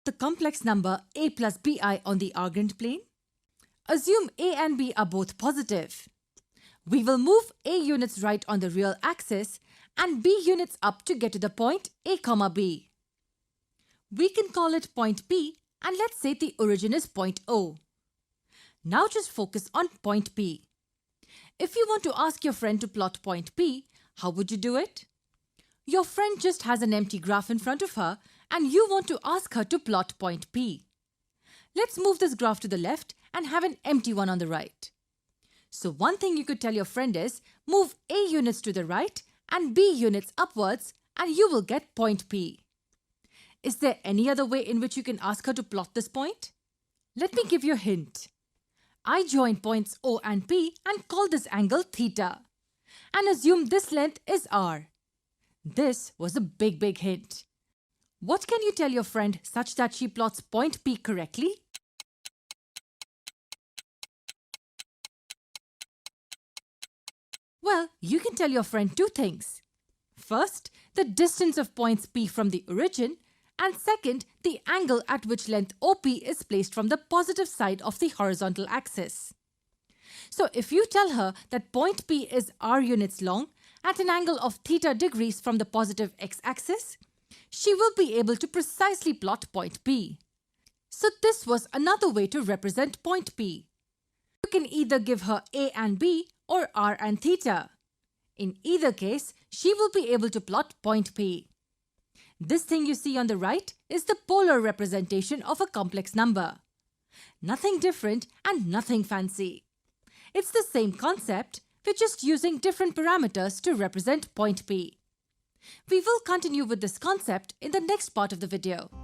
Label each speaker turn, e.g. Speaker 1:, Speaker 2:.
Speaker 1: the complex number a plus bi on the Argand plane? Assume a and b are both positive. We will move a units right on the real axis and b units up to get to the point a, b. We can call it point P and let's say the origin is point O. Now just focus on point P. If you want to ask your friend to plot point P, how would you do it? Your friend just has an empty graph in front of her and you want to ask her to plot point P. Let's move this graph to the left and have an empty one on the right. So one thing you could tell your friend is move A units to the right and B units upwards and you will get point P. Is there any other way in which you can ask her to plot this point? Let me give you a hint. I join points O and P and call this angle theta and assume this length is r. This was a big hint. What can you tell your friend such that she plots point P correctly? Well, you can tell your friend two things. First, the distance of points P from the origin, and second, the angle at which length OP is placed from the positive side of the horizontal axis. So if you tell her that point P is r units long at an angle of theta degrees from the positive x-axis, she will be able to precisely plot point P. So this was another way to represent point P. You can either give her A and B or r and theta. In either case, she will be able to plot point P. This thing you see on the right is the polar representation of a complex number. Nothing different and nothing fancy. It's the same concept, we're just using different parameters to represent point P. We will continue with this concept in the next part of the video.